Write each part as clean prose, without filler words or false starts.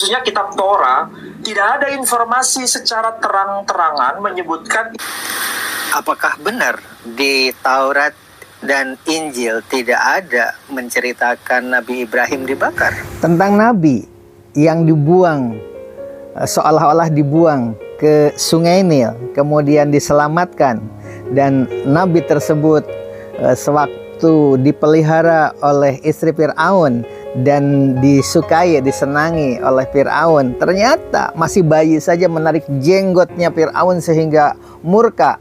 Khususnya kitab Torah, tidak ada informasi secara terang-terangan menyebutkan. Apakah benar di Taurat dan Injil tidak ada menceritakan Nabi Ibrahim dibakar? Tentang Nabi yang dibuang, seolah-olah dibuang ke Sungai Nil, kemudian diselamatkan, dan Nabi tersebut sewaktu dipelihara oleh istri Fir'aun dan disukai, disenangi oleh Fir'aun, ternyata masih bayi saja menarik jenggotnya Fir'aun sehingga murka.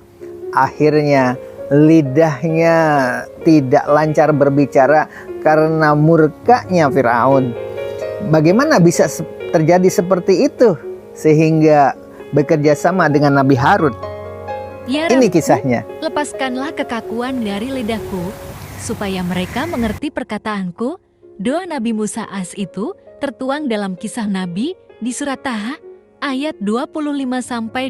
Akhirnya lidahnya tidak lancar berbicara karena murkanya Fir'aun. Bagaimana bisa terjadi seperti itu sehingga bekerja sama dengan Nabi Harun? Ya, ini kisahnya. Lepaskanlah kekakuan dari lidahku, supaya mereka mengerti perkataanku. Doa Nabi Musa As itu tertuang dalam kisah Nabi di surat Taha ayat 25-28.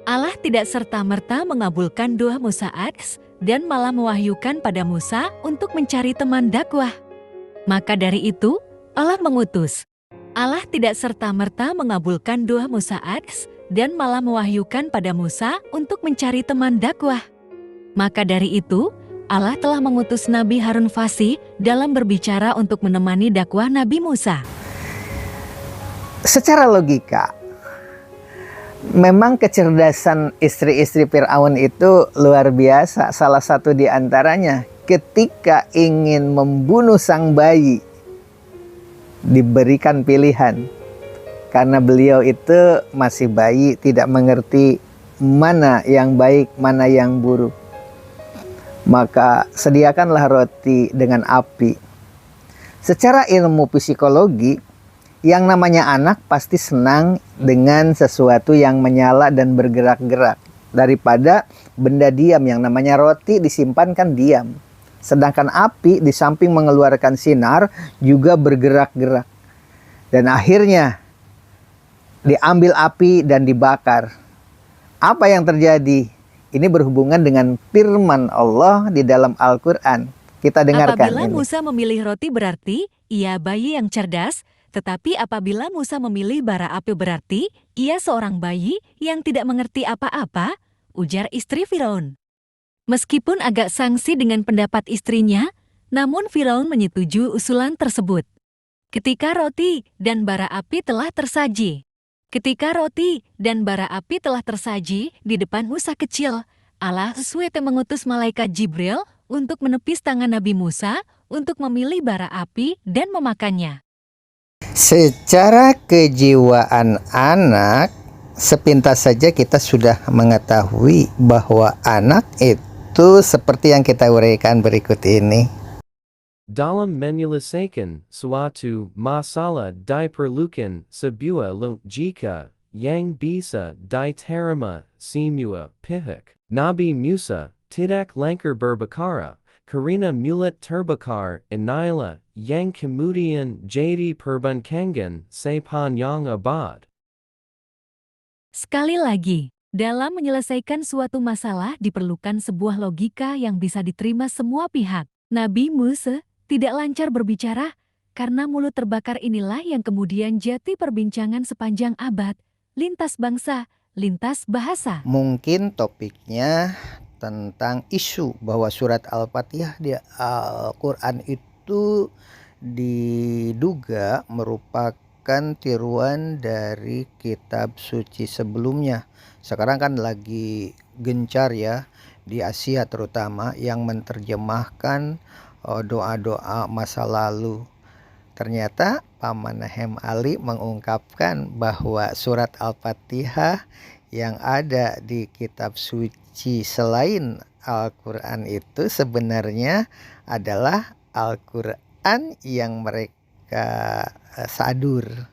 Allah tidak serta-merta mengabulkan doa Musa As dan malah mewahyukan pada Musa untuk mencari teman dakwah. Maka dari itu, Allah mengutus. Allah tidak serta-merta mengabulkan doa Musa As dan malah mewahyukan pada Musa untuk mencari teman dakwah. Maka dari itu, Allah telah mengutus Nabi Harun Fasih dalam berbicara untuk menemani dakwah Nabi Musa. Secara logika, memang kecerdasan istri-istri Fir'aun itu luar biasa. Salah satu di antaranya ketika ingin membunuh sang bayi, diberikan pilihan. Karena beliau itu masih bayi, tidak mengerti mana yang baik, mana yang buruk. Maka sediakanlah roti dengan api. Secara ilmu psikologi, yang namanya anak pasti senang dengan sesuatu yang menyala dan bergerak-gerak. Daripada benda diam, yang namanya roti disimpan kan diam. Sedangkan api di samping mengeluarkan sinar juga bergerak-gerak. Dan akhirnya diambil api dan dibakar. Apa yang terjadi? Ini berhubungan dengan firman Allah di dalam Al-Quran. Kita dengarkan. Apabila Musa memilih roti berarti ia bayi yang cerdas, tetapi apabila Musa memilih bara api berarti ia seorang bayi yang tidak mengerti apa-apa, ujar istri Firaun. Meskipun agak sangsi dengan pendapat istrinya, namun Firaun menyetujui usulan tersebut. Ketika roti dan bara api telah tersaji. Di depan Musa kecil, Allah sesuai mengutus malaikat Jibril untuk menepis tangan Nabi Musa untuk memilih bara api dan memakannya. Secara kejiwaan anak, sepintas saja kita sudah mengetahui bahwa anak itu seperti yang kita uraikan berikut ini. Dalam menyelesaikan suatu masalah diperlukan sebuah logika yang bisa diterima semua pihak. Nabi Musa tidak langkar berbicara karena mulut terbakar inilah yang kemudian jadi perbincangan sepanjang abad. Sekali lagi, dalam menyelesaikan suatu masalah diperlukan sebuah logika yang bisa diterima semua pihak. Nabi Musa tidak lancar berbicara karena mulut terbakar inilah yang kemudian jadi perbincangan sepanjang abad, lintas bangsa, lintas bahasa. Mungkin topiknya tentang isu bahwa surat Al-Fatihah di Al-Quran itu diduga merupakan tiruan dari kitab suci sebelumnya. Sekarang kan lagi gencar ya di Asia terutama yang menerjemahkan doa-doa masa lalu. Ternyata Paman Hem Ali mengungkapkan bahwa surat Al-Fatihah yang ada di kitab suci selain Al-Quran itu sebenarnya adalah Al-Quran yang mereka sadur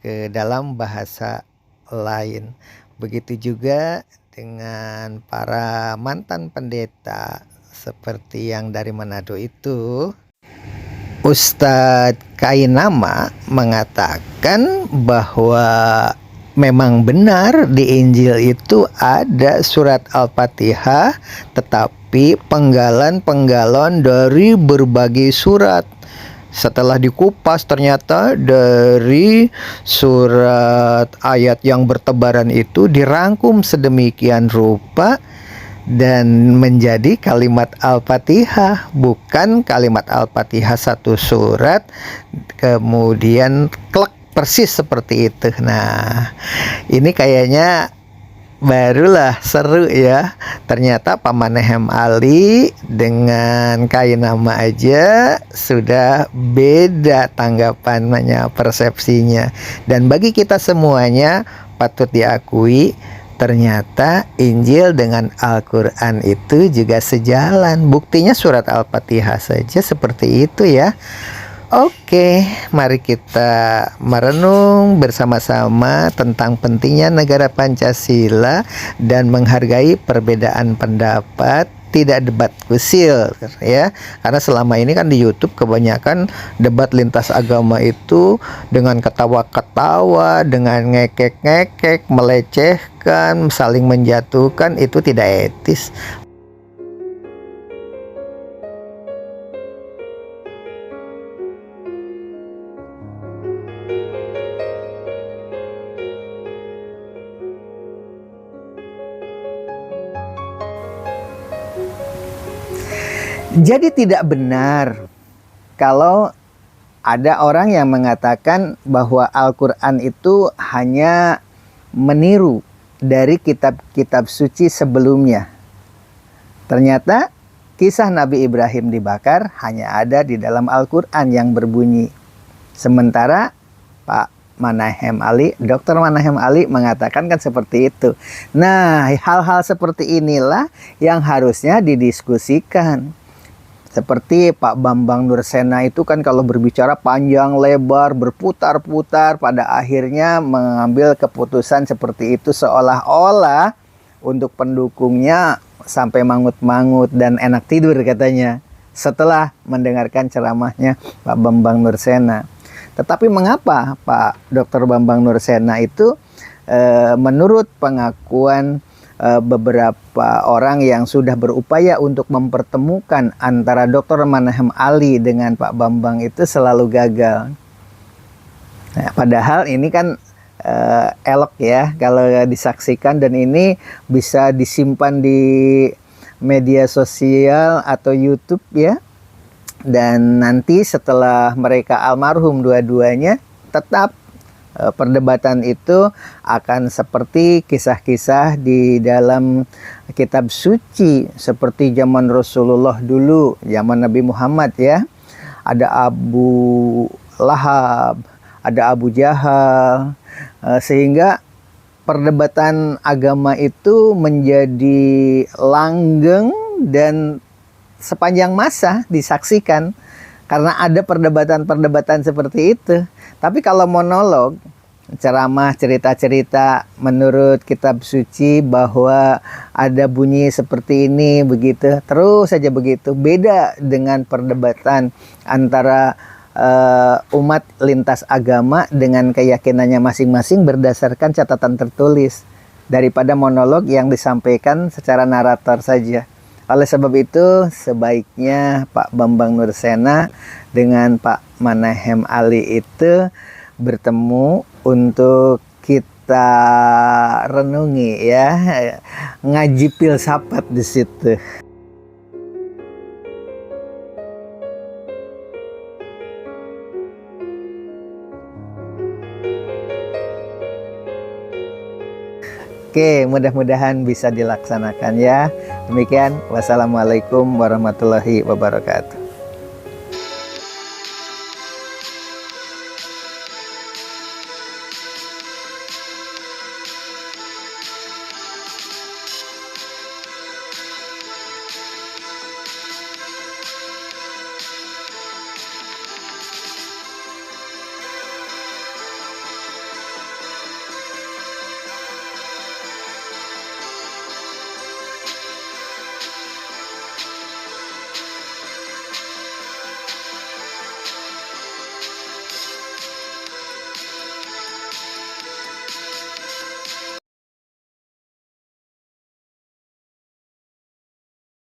ke dalam bahasa lain. Begitu juga dengan para mantan pendeta seperti yang dari Manado itu. Ustadz Kainama mengatakan bahwa memang benar di Injil itu ada surat Al-Fatihah, tetapi penggalan-penggalan dari berbagai surat Setelah dikupas ternyata dari surat ayat yang bertebaran itu dirangkum sedemikian rupa dan menjadi kalimat Al-Fatihah, bukan kalimat Al-Fatihah satu surat kemudian klek persis seperti itu. Nah, ini kayaknya barulah seru ya. Ternyata Pak Manahem Ali dengan kain nama aja sudah beda tanggapannya, persepsinya. Dan bagi kita semuanya patut diakui, ternyata Injil dengan Al-Quran itu juga sejalan. Buktinya surat Al-Fatihah saja seperti itu ya. Oke, mari kita merenung bersama-sama tentang pentingnya negara Pancasila dan menghargai perbedaan pendapat, tidak debat kusil ya. Karena selama ini kan di YouTube kebanyakan debat lintas agama itu dengan ketawa-ketawa, dengan ngekek-ngekek, melecehkan, saling menjatuhkan, itu tidak etis. Jadi tidak benar kalau ada orang yang mengatakan bahwa Al-Quran itu hanya meniru dari kitab-kitab suci sebelumnya. Ternyata kisah Nabi Ibrahim dibakar hanya ada di dalam Al-Quran yang berbunyi. Sementara Pak Manahem Ali, Dr. Manahem Ali mengatakan kan seperti itu. Nah, hal-hal seperti inilah yang harusnya didiskusikan. Seperti Pak Bambang Nursena itu kan kalau berbicara panjang lebar, berputar-putar, pada akhirnya mengambil keputusan seperti itu seolah-olah untuk pendukungnya sampai mangut-mangut dan enak tidur katanya setelah mendengarkan ceramahnya Pak Bambang Nursena. Tetapi mengapa Pak Dr. Bambang Nursena itu menurut pengakuan beberapa orang yang sudah berupaya untuk mempertemukan antara Dr. Manahem Ali dengan Pak Bambang itu selalu gagal. Nah, padahal ini kan elok ya kalau disaksikan, dan ini bisa disimpan di media sosial atau YouTube ya. Dan nanti setelah mereka almarhum dua-duanya, tetap perdebatan itu akan seperti kisah-kisah di dalam kitab suci seperti zaman Rasulullah dulu, zaman Nabi Muhammad ya. Ada Abu Lahab, ada Abu Jahal, sehingga perdebatan agama itu menjadi langgeng dan sepanjang masa disaksikan karena ada perdebatan-perdebatan seperti itu. Tapi kalau monolog, ceramah, cerita-cerita menurut kitab suci bahwa ada bunyi seperti ini, begitu, terus saja begitu. Beda dengan perdebatan antara umat lintas agama dengan keyakinannya masing-masing berdasarkan catatan tertulis daripada monolog yang disampaikan secara narator saja. Oleh sebab itu, sebaiknya Pak Bambang Nursena dengan Pak Manahem Ali itu bertemu untuk kita renungi ya, ngaji filsafat di situ. Oke, mudah-mudahan bisa dilaksanakan ya. Demikian, wassalamualaikum warahmatullahi wabarakatuh.